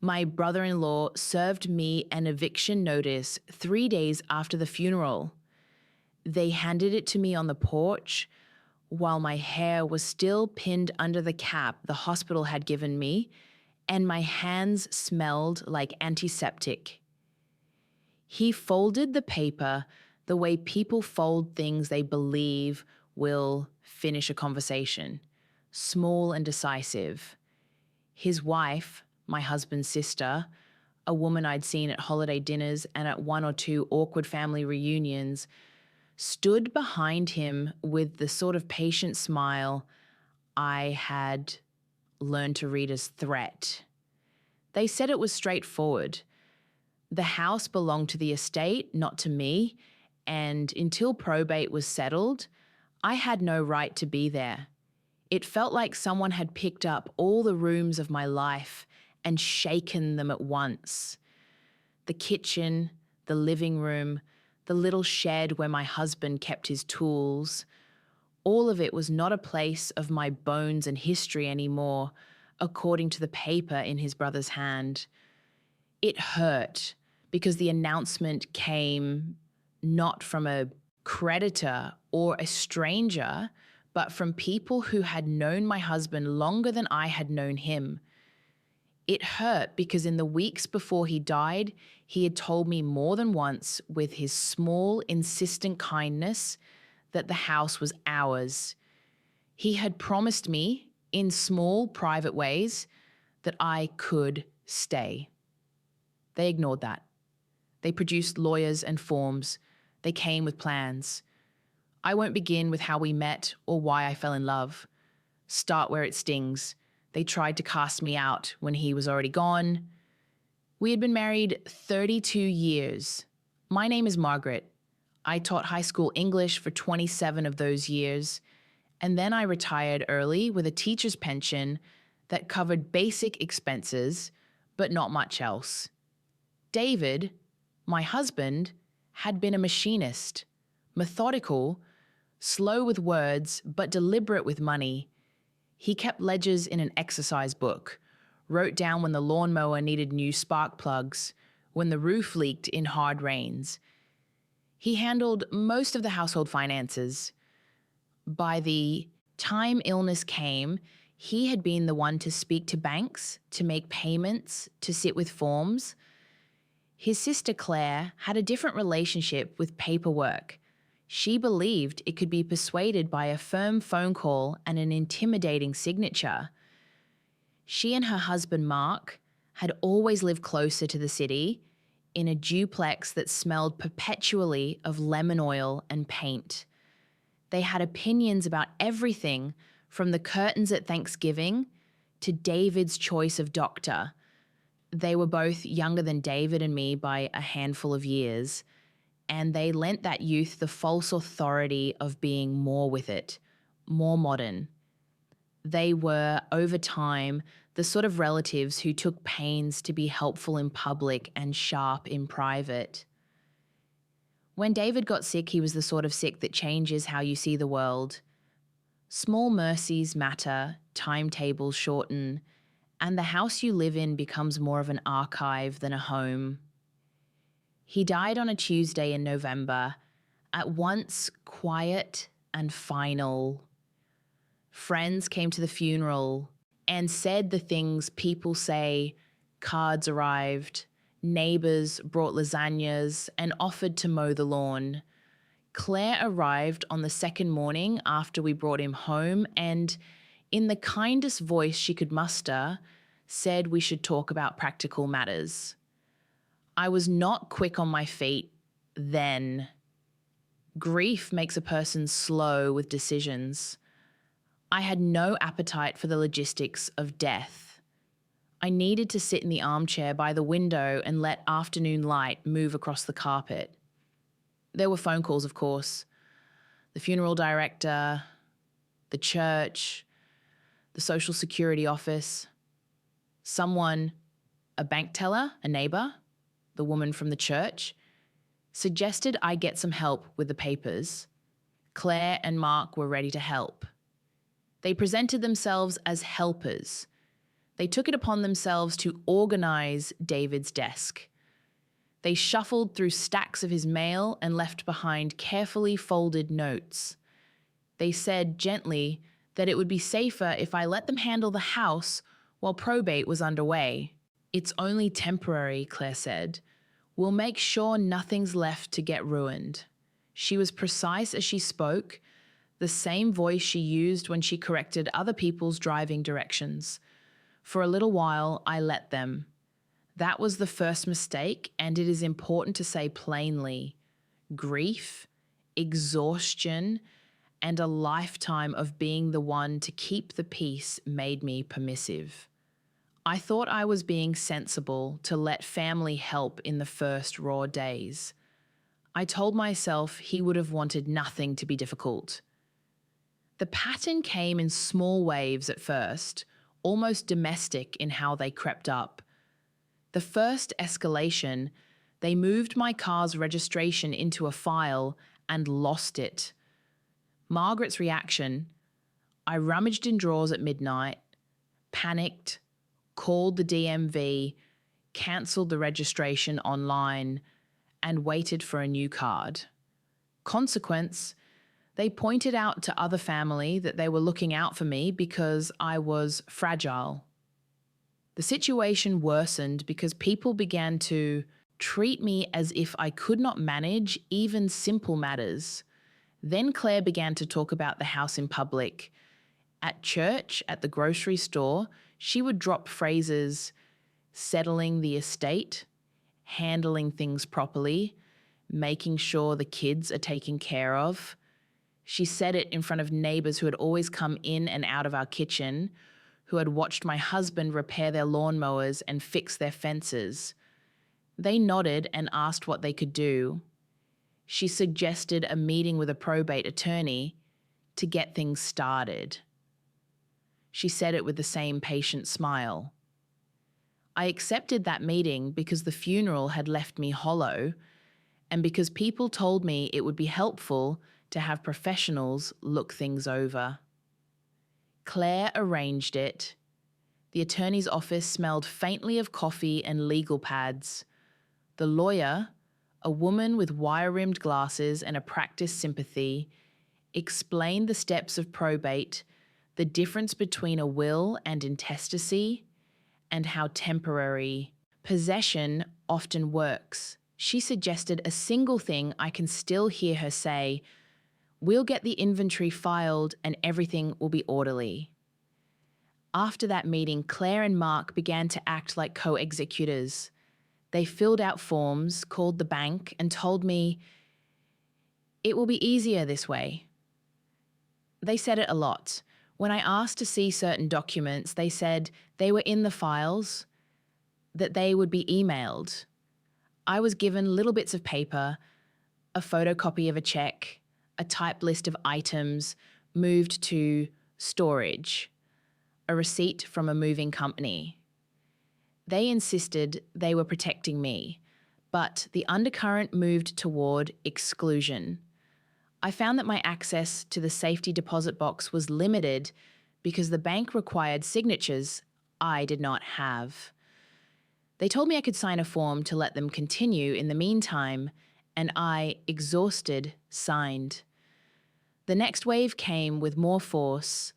My brother-in-law served me an eviction notice 3 days after the funeral. They handed it to me on the porch while my hair was still pinned under the cap the hospital had given me, and my hands smelled like antiseptic. He folded the paper the way people fold things they believe will finish a conversation, small and decisive. His wife, my husband's sister, a woman I'd seen at holiday dinners and at 1 or 2 awkward family reunions, stood behind him with the sort of patient smile I had learned to read as threat. They said it was straightforward. The house belonged to the estate, not to me, and until probate was settled, I had no right to be there. It felt like someone had picked up all the rooms of my life and shaken them at once. The kitchen, the living room, the little shed where my husband kept his tools, all of it was not a place of my bones and history anymore, according to the paper in his brother's hand. It hurt because the announcement came not from a creditor or a stranger, but from people who had known my husband longer than I had known him. It hurt because in the weeks before he died, he had told me more than once with his small, insistent kindness that the house was ours. He had promised me, in small, private ways, that I could stay. They ignored that. They produced lawyers and forms. They came with plans. I won't begin with how we met or why I fell in love. Start where it stings. They tried to cast me out when he was already gone. We had been married 32 years. My name is Margaret. I taught high school English for 27 of those years, and then I retired early with a teacher's pension that covered basic expenses, but not much else. David, my husband, had been a machinist, methodical, slow with words, but deliberate with money. He kept ledgers in an exercise book, wrote down when the lawnmower needed new spark plugs, when the roof leaked in hard rains. He handled most of the household finances. By the time illness came, he had been the one to speak to banks, to make payments, to sit with forms. His sister Claire had a different relationship with paperwork. She believed it could be persuaded by a firm phone call and an intimidating signature. She and her husband Mark had always lived closer to the city, in a duplex that smelled perpetually of lemon oil and paint. They had opinions about everything from the curtains at Thanksgiving to David's choice of doctor. They were both younger than David and me by a handful of years, and they lent that youth the false authority of being more with it, more modern. They were, over time, the sort of relatives who took pains to be helpful in public and sharp in private. When David got sick, he was the sort of sick that changes how you see the world. Small mercies matter, timetables shorten, and the house you live in becomes more of an archive than a home. He died on a Tuesday in November, at once quiet and final. Friends came to the funeral and said the things people say. Cards arrived, neighbours brought lasagnas and offered to mow the lawn. Claire arrived on the second morning after we brought him home and, in the kindest voice she could muster, said we should talk about practical matters. I was not quick on my feet then. Grief makes a person slow with decisions. I had no appetite for the logistics of death. I needed to sit in the armchair by the window and let afternoon light move across the carpet. There were phone calls, of course. The funeral director, the church, the Social Security office. Someone, a bank teller, a neighbour, the woman from the church, suggested I get some help with the papers. Claire and Mark were ready to help. They presented themselves as helpers. They took it upon themselves to organize David's desk. They shuffled through stacks of his mail and left behind carefully folded notes. They said gently that it would be safer if I let them handle the house while probate was underway. It's only temporary, Claire said. We'll make sure nothing's left to get ruined. She was precise as she spoke, the same voice she used when she corrected other people's driving directions. For a little while, I let them. That was the first mistake, and it is important to say plainly. Grief, exhaustion, and a lifetime of being the one to keep the peace made me permissive. I thought I was being sensible to let family help in the first raw days. I told myself he would have wanted nothing to be difficult. The pattern came in small waves at first, almost domestic in how they crept up. The first escalation, they moved my car's registration into a file and lost it. Margaret's reaction, I rummaged in drawers at midnight, panicked, called the DMV, cancelled the registration online, and waited for a new card. Consequence, they pointed out to other family that they were looking out for me because I was fragile. The situation worsened because people began to treat me as if I could not manage even simple matters. Then Claire began to talk about the house in public. At church, at the grocery store, she would drop phrases, settling the estate, handling things properly, making sure the kids are taken care of. She said it in front of neighbours who had always come in and out of our kitchen, who had watched my husband repair their lawnmowers and fix their fences. They nodded and asked what they could do. She suggested a meeting with a probate attorney to get things started. She said it with the same patient smile. I accepted that meeting because the funeral had left me hollow, and because people told me it would be helpful to have professionals look things over. Claire arranged it. The attorney's office smelled faintly of coffee and legal pads. The lawyer, a woman with wire-rimmed glasses and a practiced sympathy, explained the steps of probate, the difference between a will and intestacy, and how temporary possession often works. She suggested a single thing I can still hear her say, "We'll get the inventory filed and everything will be orderly." After that meeting, Claire and Mark began to act like co-executors. They filled out forms, called the bank, and told me, "It will be easier this way." They said it a lot. When I asked to see certain documents, they said they were in the files, that they would be emailed. I was given little bits of paper, a photocopy of a check, a typed list of items moved to storage, a receipt from a moving company. They insisted they were protecting me, but the undercurrent moved toward exclusion. I found that my access to the safety deposit box was limited because the bank required signatures I did not have. They told me I could sign a form to let them continue in the meantime, and I, exhausted, signed. The next wave came with more force.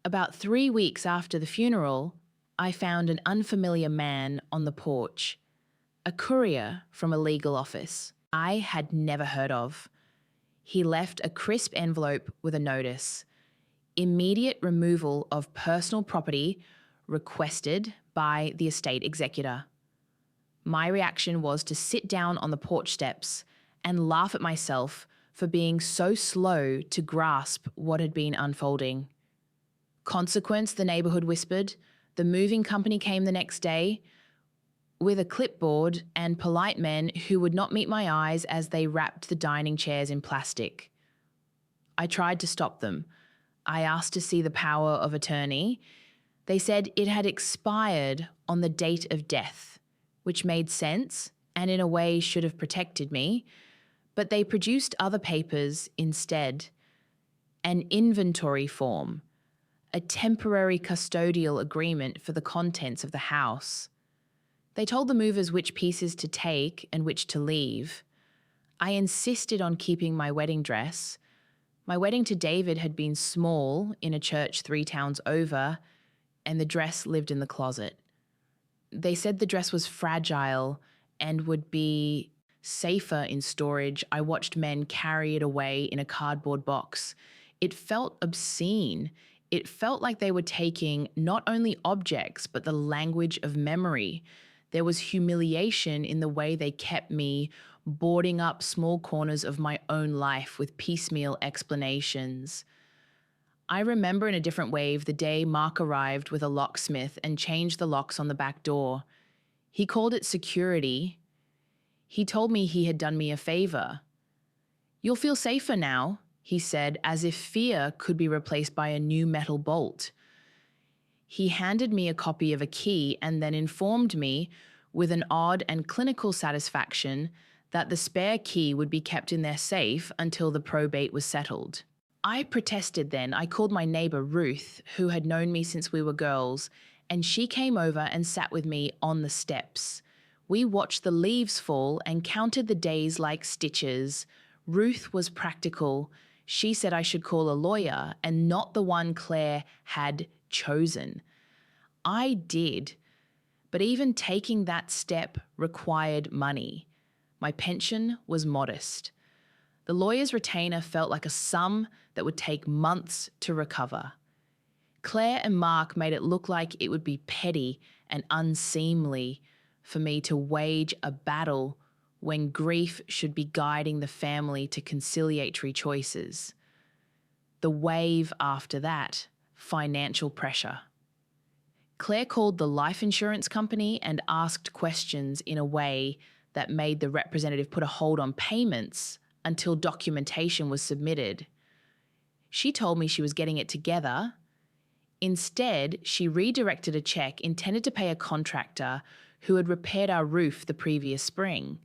About 3 weeks after the funeral, I found an unfamiliar man on the porch, a courier from a legal office I had never heard of. He left a crisp envelope with a notice, immediate removal of personal property requested by the estate executor. My reaction was to sit down on the porch steps and laugh at myself for being so slow to grasp what had been unfolding. Consequence, the neighbourhood whispered. The moving company came the next day with a clipboard and polite men who would not meet my eyes as they wrapped the dining chairs in plastic. I tried to stop them. I asked to see the power of attorney. They said it had expired on the date of death, which made sense and in a way should have protected me, but they produced other papers instead. An inventory form, a temporary custodial agreement for the contents of the house. They told the movers which pieces to take and which to leave. I insisted on keeping my wedding dress. My wedding to David had been small in a church 3 towns over, and the dress lived in the closet. They said the dress was fragile and would be safer in storage. I watched men carry it away in a cardboard box. It felt obscene. It felt like they were taking not only objects, but the language of memory. There was humiliation in the way they kept me boarding up small corners of my own life with piecemeal explanations. I remember in a different wave the day Mark arrived with a locksmith and changed the locks on the back door. He called it security. He told me he had done me a favor. "You'll feel safer now," he said, as if fear could be replaced by a new metal bolt. He handed me a copy of a key and then informed me, with an odd and clinical satisfaction, that the spare key would be kept in their safe until the probate was settled. I protested then. I called my neighbor Ruth, who had known me since we were girls, and she came over and sat with me on the steps. We watched the leaves fall and counted the days like stitches. Ruth was practical. She said I should call a lawyer and not the one Claire had chosen. I did. But even taking that step required money. My pension was modest. The lawyer's retainer felt like a sum that would take months to recover. Claire and Mark made it look like it would be petty and unseemly for me to wage a battle when grief should be guiding the family to conciliatory choices. The wave after that, financial pressure. Claire called the life insurance company and asked questions in a way that made the representative put a hold on payments until documentation was submitted. She told me she was getting it together. Instead, she redirected a check intended to pay a contractor who had repaired our roof the previous spring.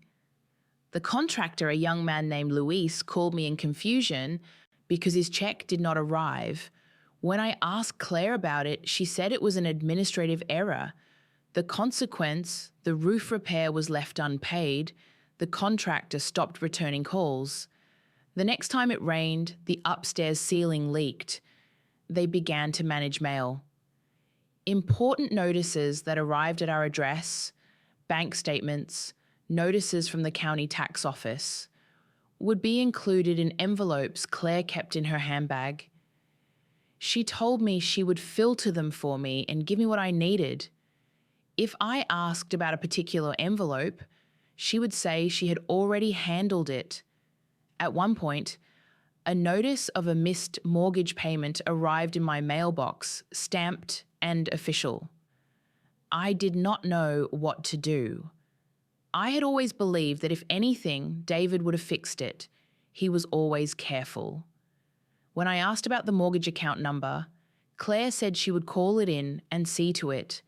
The contractor, a young man named Luis, called me in confusion because his check did not arrive. When I asked Claire about it, she said it was an administrative error. The consequence, the roof repair was left unpaid. The contractor stopped returning calls. The next time it rained, the upstairs ceiling leaked. They began to manage mail. Important notices that arrived at our address, bank statements, notices from the county tax office, would be included in envelopes Claire kept in her handbag. She told me she would filter them for me and give me what I needed. If I asked about a particular envelope, she would say she had already handled it. At one point, a notice of a missed mortgage payment arrived in my mailbox, stamped and official. I did not know what to do. I had always believed that if anything, David would have fixed it. He was always careful. When I asked about the mortgage account number, Claire said she would call it in and see to it.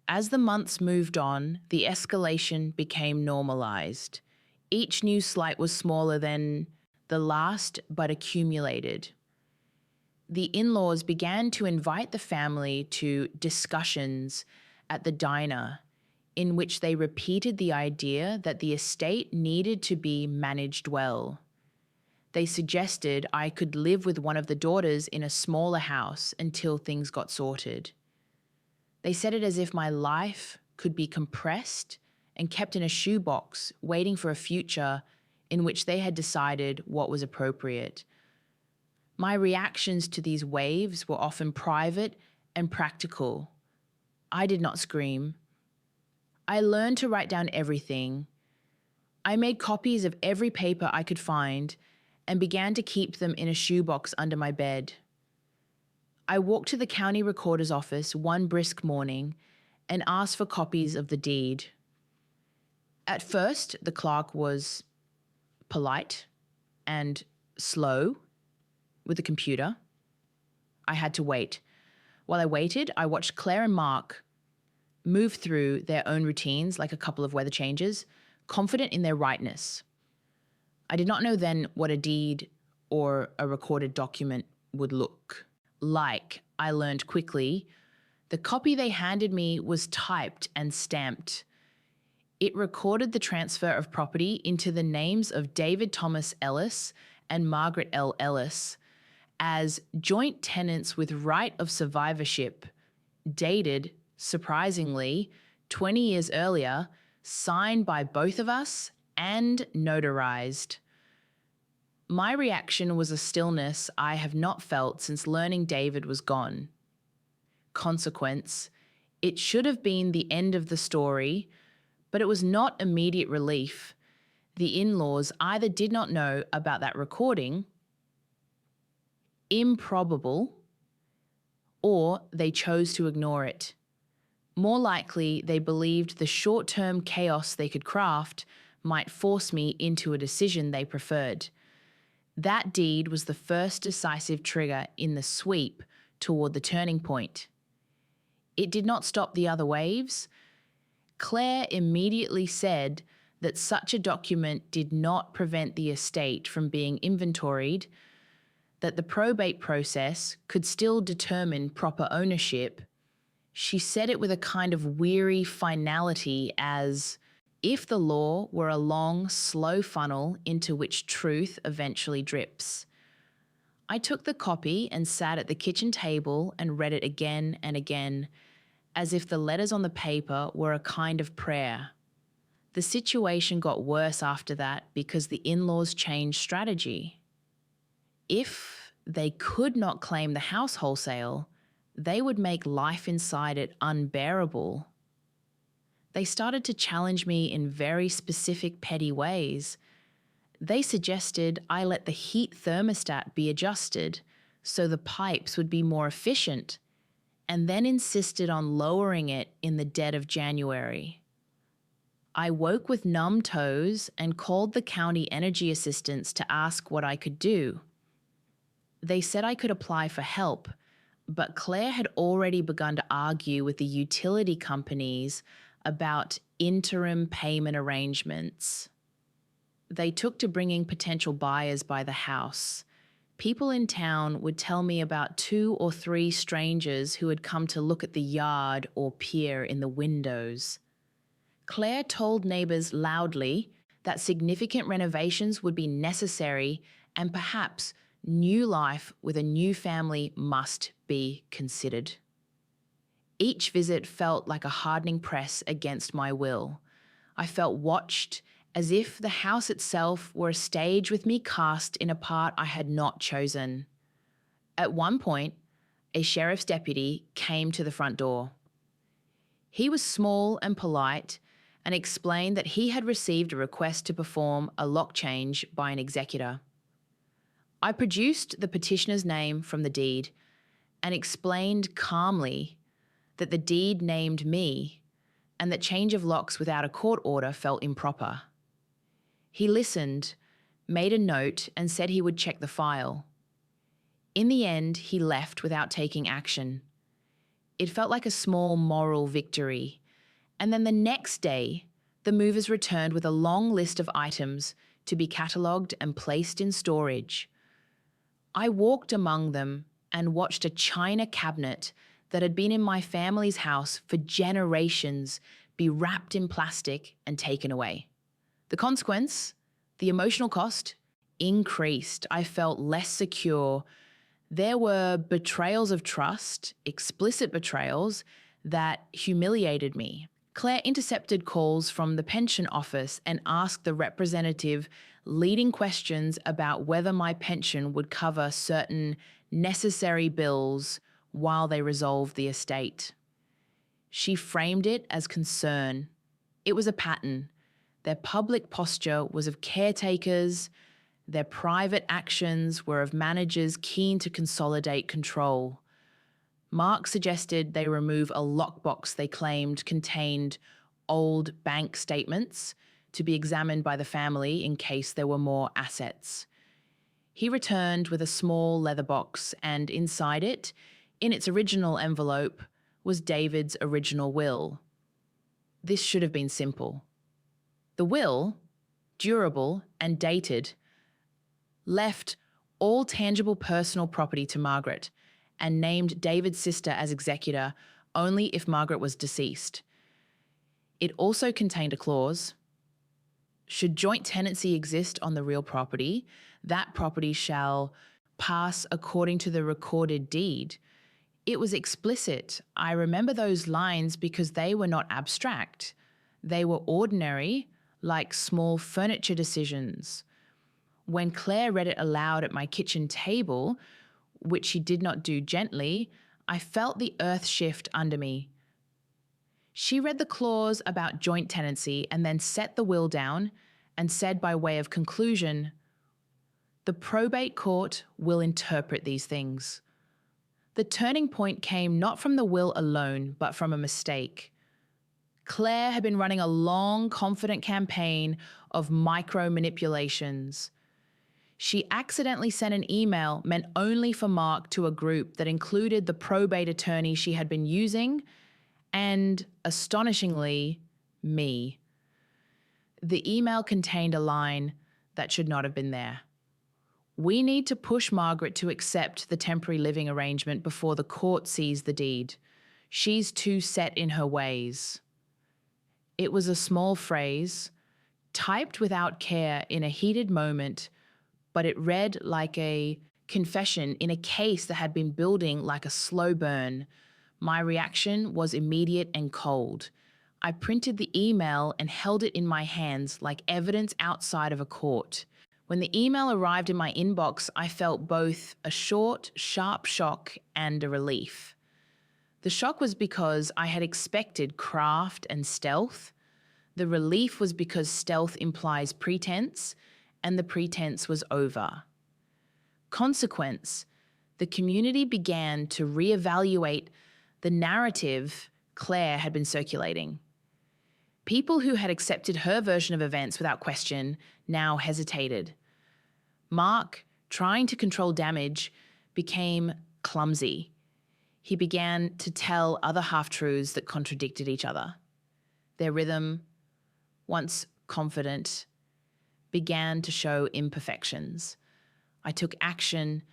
As the months moved on, the escalation became normalized. Each new slight was smaller than the last, but accumulated. The in-laws began to invite the family to discussions at the diner, in which they repeated the idea that the estate needed to be managed well. They suggested I could live with one of the daughters in a smaller house until things got sorted. They said it as if my life could be compressed and kept in a shoebox, waiting for a future in which they had decided what was appropriate. My reactions to these waves were often private and practical. I did not scream. I learned to write down everything. I made copies of every paper I could find and began to keep them in a shoebox under my bed. I walked to the county recorder's office one brisk morning and asked for copies of the deed. At first, the clerk was polite and slow with the computer. I had to wait. While I waited, I watched Claire and Mark move through their own routines like a couple of weather changes, confident in their rightness. I did not know then what a deed or a recorded document would look like. I learned quickly. The copy they handed me was typed and stamped. It recorded the transfer of property into the names of David Thomas Ellis and Margaret L. Ellis as joint tenants with right of survivorship, dated, surprisingly, 20 years earlier, signed by both of us and notarized. My reaction was a stillness I have not felt since learning David was gone. Consequence, it should have been the end of the story, but it was not immediate relief. The in-laws either did not know about that recording, improbable, or they chose to ignore it. More likely, they believed the short-term chaos they could craft might force me into a decision they preferred. That deed was the first decisive trigger in the sweep toward the turning point. It did not stop the other waves. Claire immediately said that such a document did not prevent the estate from being inventoried, that the probate process could still determine proper ownership. She said it with a kind of weary finality, as if the law were a long, slow funnel into which truth eventually drips. I took the copy and sat at the kitchen table and read it again and again, as if the letters on the paper were a kind of prayer. The situation got worse after that because the in-laws changed strategy. If they could not claim the house wholesale, they would make life inside it unbearable. They started to challenge me in very specific, petty ways. They suggested I let the heat thermostat be adjusted so the pipes would be more efficient, and then insisted on lowering it in the dead of January. I woke with numb toes and called the county energy assistants to ask what I could do. They said I could apply for help, but Claire had already begun to argue with the utility companies about interim payment arrangements. They took to bringing potential buyers by the house. People in town would tell me about 2 or 3 strangers who had come to look at the yard or peer in the windows. Claire told neighbours loudly that significant renovations would be necessary and perhaps new life with a new family must be considered. Each visit felt like a hardening press against my will. I felt watched, as if the house itself were a stage with me cast in a part I had not chosen. At one point, a sheriff's deputy came to the front door. He was small and polite and explained that he had received a request to perform a lock change by an executor. I produced the petitioner's name from the deed and explained calmly that the deed named me and that change of locks without a court order felt improper. He listened, made a note, and said he would check the file. In the end, he left without taking action. It felt like a small moral victory. And then the next day, the movers returned with a long list of items to be catalogued and placed in storage. I walked among them and watched a china cabinet that had been in my family's house for generations be wrapped in plastic and taken away. The consequence, the emotional cost, increased. I felt less secure. There were betrayals of trust, explicit betrayals, that humiliated me. Claire intercepted calls from the pension office and asked the representative leading questions about whether my pension would cover certain necessary bills while they resolved the estate. She framed it as concern. It was a pattern. Their public posture was of caretakers. Their private actions were of managers keen to consolidate control. Mark suggested they remove a lockbox they claimed contained old bank statements to be examined by the family in case there were more assets. He returned with a small leather box, and inside it, in its original envelope, was David's original will. This should have been simple. The will, durable and dated, left all tangible personal property to Margaret and named David's sister as executor only if Margaret was deceased. It also contained a clause: should joint tenancy exist on the real property, that property shall pass according to the recorded deed. It was explicit. I remember those lines because they were not abstract. They were ordinary, like small furniture decisions. When Claire read it aloud at my kitchen table, which she did not do gently, I felt the earth shift under me. She read the clause about joint tenancy and then set the will down and said by way of conclusion, "The probate court will interpret these things." The turning point came not from the will alone, but from a mistake. Claire had been running a long, confident campaign of micro-manipulations. She accidentally sent an email meant only for Mark to a group that included the probate attorney she had been using and, astonishingly, me. The email contained a line that should not have been there. We need to push Margaret to accept the temporary living arrangement before the court sees the deed. She's too set in her ways. It was a small phrase, typed without care in a heated moment, but it read like a confession in a case that had been building like a slow burn. My reaction was immediate and cold. I printed the email and held it in my hands like evidence outside of a court. When the email arrived in my inbox, I felt both a short, sharp shock and a relief. The shock was because I had expected craft and stealth. The relief was because stealth implies pretense, and the pretense was over. Consequence, the community began to reevaluate the narrative Claire had been circulating. People who had accepted her version of events without question now hesitated. Mark, trying to control damage, became clumsy. He began to tell other half-truths that contradicted each other. Their rhythm, once confident, began to show imperfections. I took action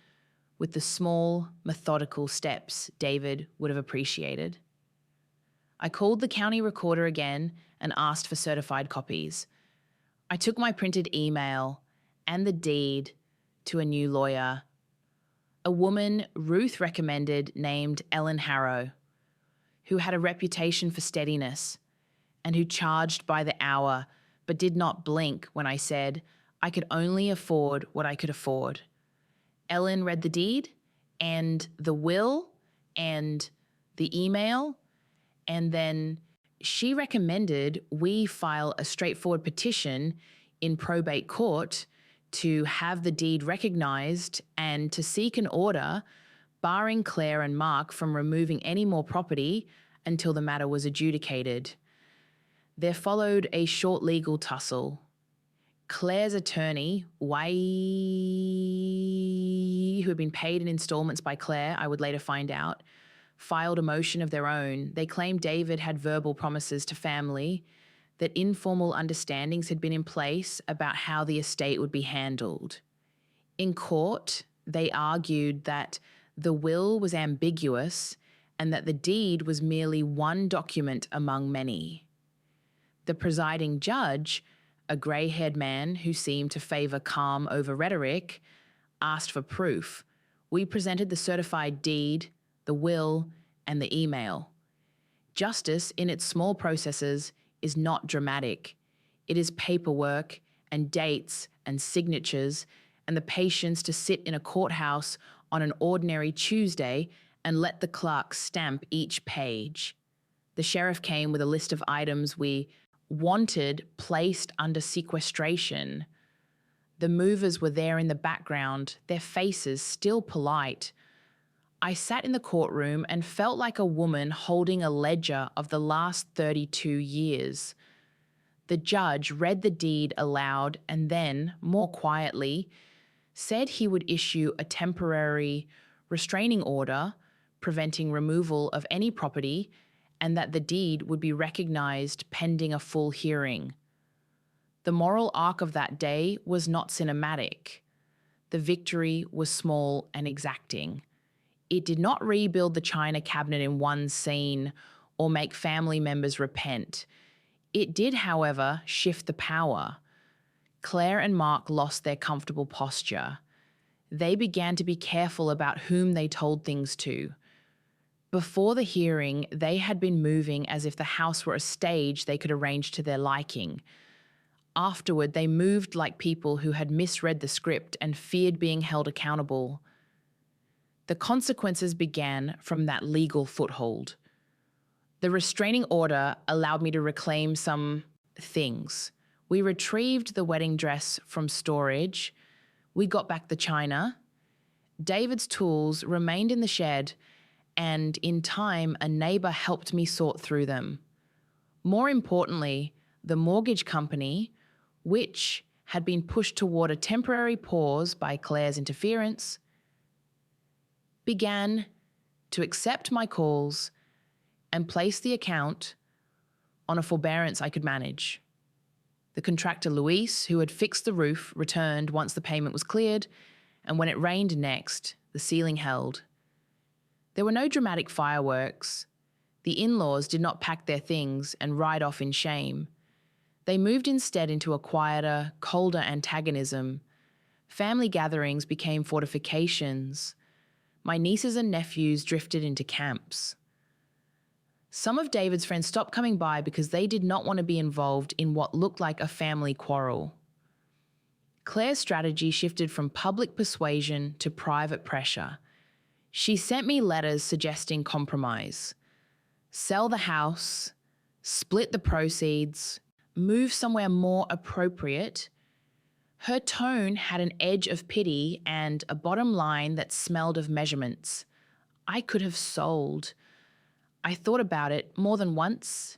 with the small, methodical steps David would have appreciated. I called the county recorder again and asked for certified copies. I took my printed email and the deed to a new lawyer, a woman Ruth recommended named Ellen Harrow, who had a reputation for steadiness and who charged by the hour but did not blink when I said I could only afford what I could afford. Ellen read the deed and the will and the email, and then she recommended we file a straightforward petition in probate court to have the deed recognised and to seek an order barring Claire and Mark from removing any more property until the matter was adjudicated. There followed a short legal tussle. Claire's attorney, Wai, who had been paid in installments by Claire, I would later find out, filed a motion of their own. They claimed David had verbal promises to family, that informal understandings had been in place about how the estate would be handled. In court, they argued that the will was ambiguous and that the deed was merely one document among many. The presiding judge, a grey-haired man who seemed to favour calm over rhetoric, asked for proof. We presented the certified deed, the will, and the email. Justice, in its small processes, is not dramatic. It is paperwork and dates and signatures and the patience to sit in a courthouse on an ordinary Tuesday and let the clerk stamp each page. The sheriff came with a list of items we wanted placed under sequestration. The movers were there in the background, their faces still polite. I sat in the courtroom and felt like a woman holding a ledger of the last 32 years. The judge read the deed aloud and then, more quietly, said he would issue a temporary restraining order preventing removal of any property and that the deed would be recognised pending a full hearing. The moral arc of that day was not cinematic. The victory was small and exacting. It did not rebuild the china cabinet in one scene or make family members repent. It did, however, shift the power. Claire and Mark lost their comfortable posture. They began to be careful about whom they told things to. Before the hearing, they had been moving as if the house were a stage they could arrange to their liking. Afterward, they moved like people who had misread the script and feared being held accountable. The consequences began from that legal foothold. The restraining order allowed me to reclaim some things. We retrieved the wedding dress from storage. We got back the china. David's tools remained in the shed, and in time, a neighbour helped me sort through them. More importantly, the mortgage company, which had been pushed toward a temporary pause by Claire's interference, began to accept my calls and place the account on a forbearance I could manage. The contractor, Luis, who had fixed the roof, returned once the payment was cleared, and when it rained next, the ceiling held. There were no dramatic fireworks. The in-laws did not pack their things and ride off in shame. They moved instead into a quieter, colder antagonism. Family gatherings became fortifications. My nieces and nephews drifted into camps. Some of David's friends stopped coming by because they did not want to be involved in what looked like a family quarrel. Claire's strategy shifted from public persuasion to private pressure. She sent me letters suggesting compromise. Sell the house, split the proceeds, move somewhere more appropriate. Her tone had an edge of pity and a bottom line that smelled of measurements. I could have sold. I thought about it more than once.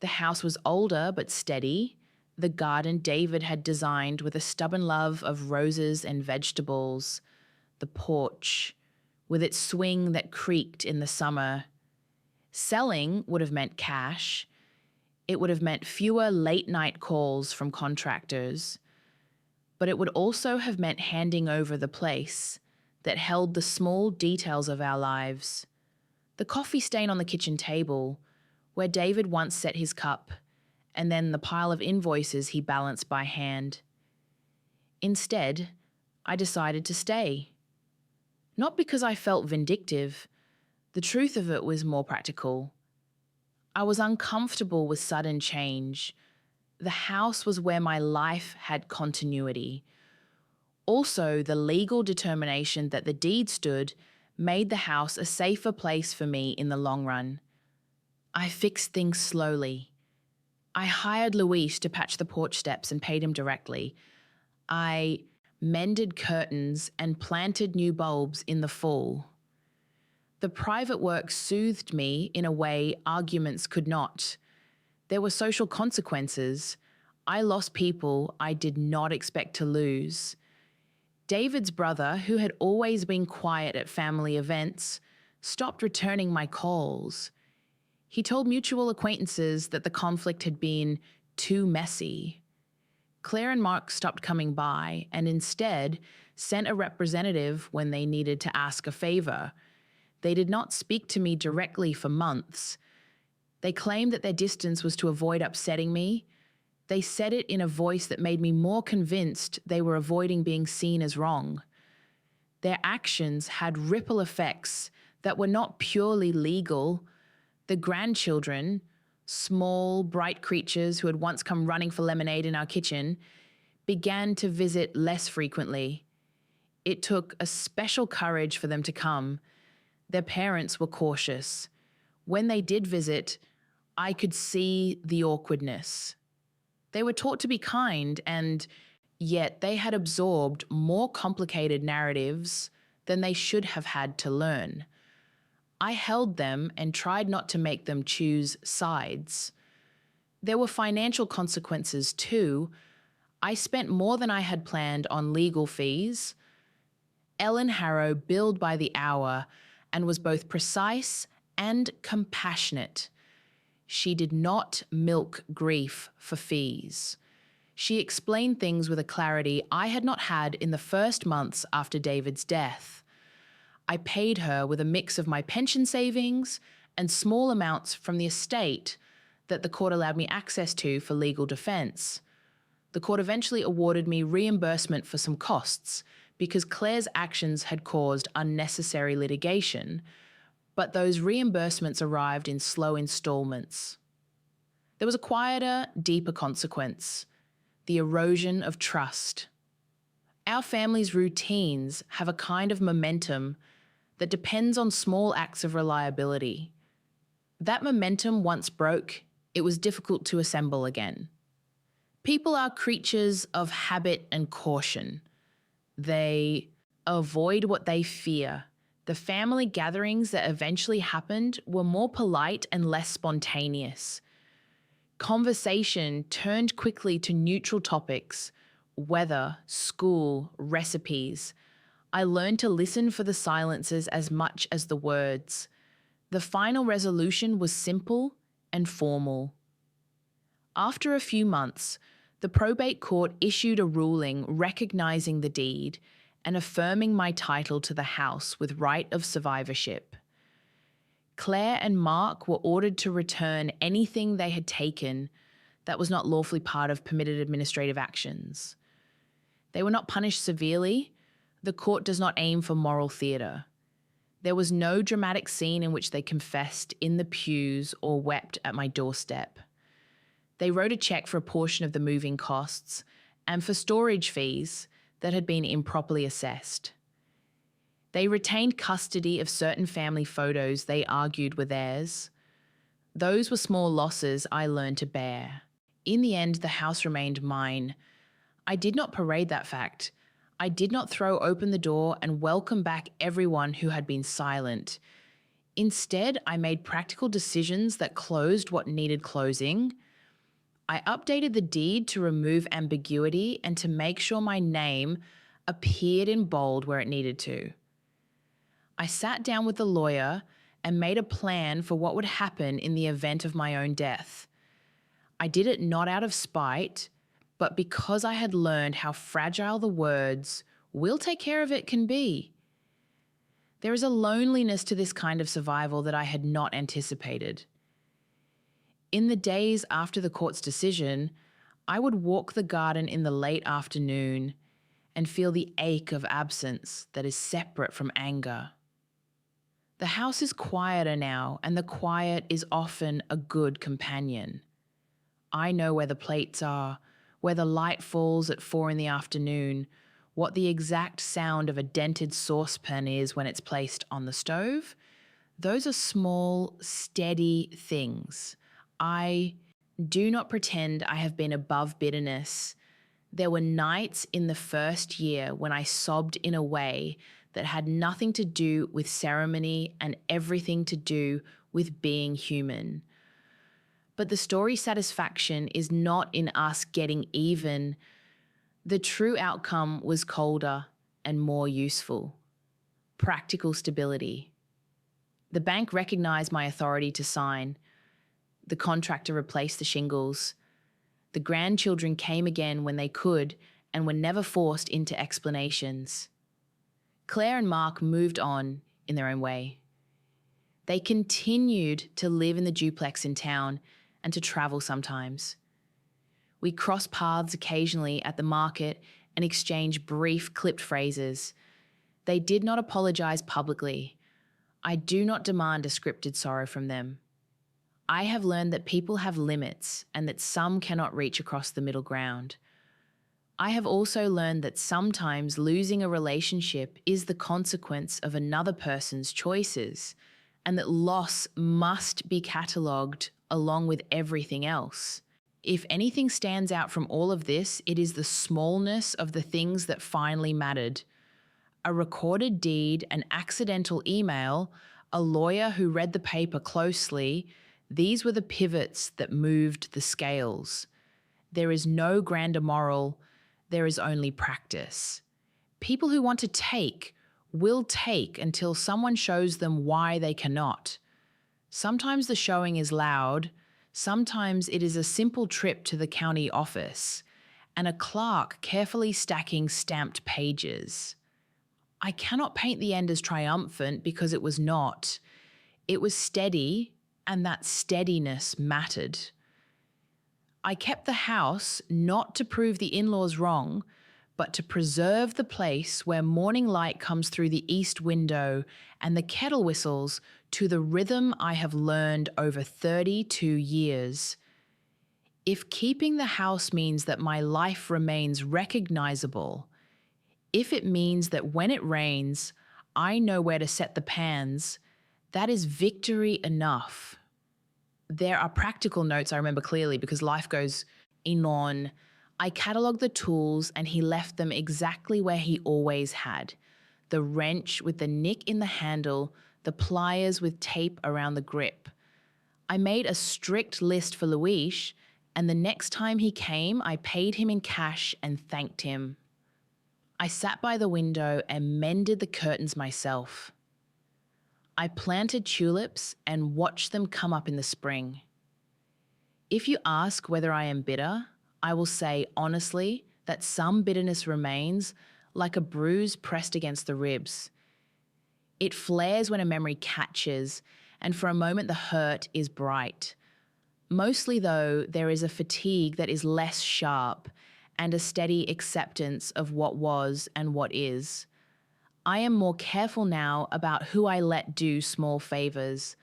The house was older but steady. The garden David had designed with a stubborn love of roses and vegetables. The porch, with its swing that creaked in the summer. Selling would have meant cash. It would have meant fewer late-night calls from contractors. But it would also have meant handing over the place that held the small details of our lives. The coffee stain on the kitchen table, where David once set his cup, and then the pile of invoices he balanced by hand. Instead, I decided to stay. Not because I felt vindictive. The truth of it was more practical. I was uncomfortable with sudden change. The house was where my life had continuity. Also, the legal determination that the deed stood made the house a safer place for me in the long run. I fixed things slowly. I hired Luis to patch the porch steps and paid him directly. I mended curtains and planted new bulbs in the fall. The private work soothed me in a way arguments could not. There were social consequences. I lost people I did not expect to lose. David's brother, who had always been quiet at family events, stopped returning my calls. He told mutual acquaintances that the conflict had been too messy. Claire and Mark stopped coming by and instead sent a representative when they needed to ask a favor. They did not speak to me directly for months. They claimed that their distance was to avoid upsetting me. They said it in a voice that made me more convinced they were avoiding being seen as wrong. Their actions had ripple effects that were not purely legal. The grandchildren, small, bright creatures who had once come running for lemonade in our kitchen, began to visit less frequently. It took a special courage for them to come. Their parents were cautious. When they did visit, I could see the awkwardness. They were taught to be kind, and yet they had absorbed more complicated narratives than they should have had to learn. I held them and tried not to make them choose sides. There were financial consequences too. I spent more than I had planned on legal fees. Ellen Harrow billed by the hour and was both precise and compassionate. She did not milk grief for fees. She explained things with a clarity I had not had in the first months after David's death. I paid her with a mix of my pension savings and small amounts from the estate that the court allowed me access to for legal defence. The court eventually awarded me reimbursement for some costs because Claire's actions had caused unnecessary litigation, but those reimbursements arrived in slow instalments. There was a quieter, deeper consequence: the erosion of trust. Our family's routines have a kind of momentum that depends on small acts of reliability. That momentum once broke, it was difficult to assemble again. People are creatures of habit and caution. They avoid what they fear. The family gatherings that eventually happened were more polite and less spontaneous. Conversation turned quickly to neutral topics: weather, school, recipes. I learned to listen for the silences as much as the words. The final resolution was simple and formal. After a few months, the probate court issued a ruling recognising the deed and affirming my title to the house with right of survivorship. Claire and Mark were ordered to return anything they had taken that was not lawfully part of permitted administrative actions. They were not punished severely. The court does not aim for moral theatre. There was no dramatic scene in which they confessed in the pews or wept at my doorstep. They wrote a cheque for a portion of the moving costs and for storage fees that had been improperly assessed. They retained custody of certain family photos they argued were theirs. Those were small losses I learned to bear. In the end, the house remained mine. I did not parade that fact. I did not throw open the door and welcome back everyone who had been silent. Instead, I made practical decisions that closed what needed closing. I updated the deed to remove ambiguity and to make sure my name appeared in bold where it needed to. I sat down with the lawyer and made a plan for what would happen in the event of my own death. I did it not out of spite, but because I had learned how fragile the words "we'll take care of it" can be. There is a loneliness to this kind of survival that I had not anticipated. In the days after the court's decision, I would walk the garden in the late afternoon and feel the ache of absence that is separate from anger. The house is quieter now, and the quiet is often a good companion. I know where the plates are, where the light falls at 4 p.m, what the exact sound of a dented saucepan is when it's placed on the stove. Those are small, steady things. I do not pretend I have been above bitterness. There were nights in the first year when I sobbed in a way that had nothing to do with ceremony and everything to do with being human. But the story satisfaction is not in us getting even. The true outcome was colder and more useful. Practical stability. The bank recognized my authority to sign. The contractor replaced the shingles. The grandchildren came again when they could and were never forced into explanations. Claire and Mark moved on in their own way. They continued to live in the duplex in town and to travel sometimes. We crossed paths occasionally at the market and exchanged brief clipped phrases. They did not apologize publicly. I do not demand a scripted sorrow from them. I have learned that people have limits and that some cannot reach across the middle ground. I have also learned that sometimes losing a relationship is the consequence of another person's choices, and that loss must be catalogued along with everything else. If anything stands out from all of this, it is the smallness of the things that finally mattered. A recorded deed, an accidental email, a lawyer who read the paper closely. These were the pivots that moved the scales. There is no grander moral. There is only practice. People who want to take will take until someone shows them why they cannot. Sometimes the showing is loud. Sometimes it is a simple trip to the county office and a clerk carefully stacking stamped pages. I cannot paint the end as triumphant because it was not. It was steady, and that steadiness mattered. I kept the house not to prove the in-laws wrong, but to preserve the place where morning light comes through the east window and the kettle whistles to the rhythm I have learned over 32 years. If keeping the house means that my life remains recognizable, if it means that when it rains, I know where to set the pans, that is victory enough. There are practical notes I remember clearly because life goes on. I catalogued the tools and he left them exactly where he always had. The wrench with the nick in the handle, the pliers with tape around the grip. I made a strict list for Luis, and the next time he came, I paid him in cash and thanked him. I sat by the window and mended the curtains myself. I planted tulips and watched them come up in the spring. If you ask whether I am bitter, I will say honestly that some bitterness remains like a bruise pressed against the ribs. It flares when a memory catches, and for a moment the hurt is bright. Mostly though, there is a fatigue that is less sharp and a steady acceptance of what was and what is. I am more careful now about who I let do small favors.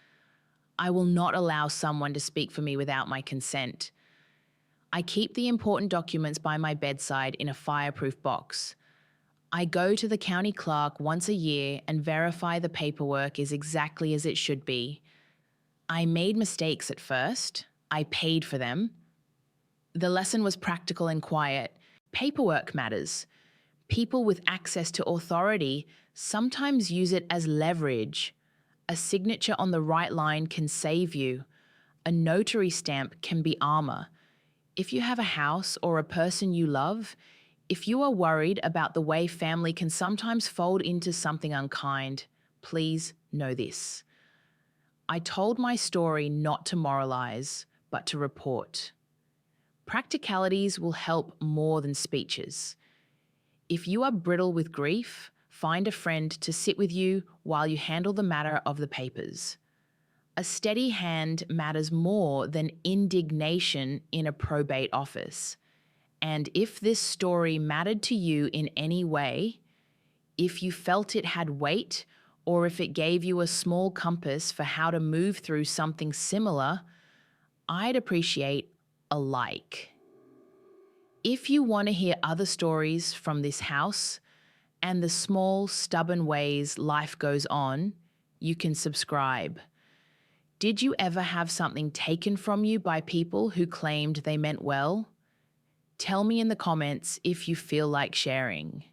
I will not allow someone to speak for me without my consent. I keep the important documents by my bedside in a fireproof box. I go to the county clerk once a year and verify the paperwork is exactly as it should be. I made mistakes at first. I paid for them. The lesson was practical and quiet. Paperwork matters. People with access to authority sometimes use it as leverage. A signature on the right line can save you. A notary stamp can be armor. If you have a house or a person you love, if you are worried about the way family can sometimes fold into something unkind, please know this. I told my story not to moralize, but to report. Practicalities will help more than speeches. If you are brittle with grief, find a friend to sit with you while you handle the matter of the papers. A steady hand matters more than indignation in a probate office. And if this story mattered to you in any way, if you felt it had weight, or if it gave you a small compass for how to move through something similar, I'd appreciate a like. If you want to hear other stories from this house and the small, stubborn ways life goes on, you can subscribe. Did you ever have something taken from you by people who claimed they meant well? Tell me in the comments if you feel like sharing.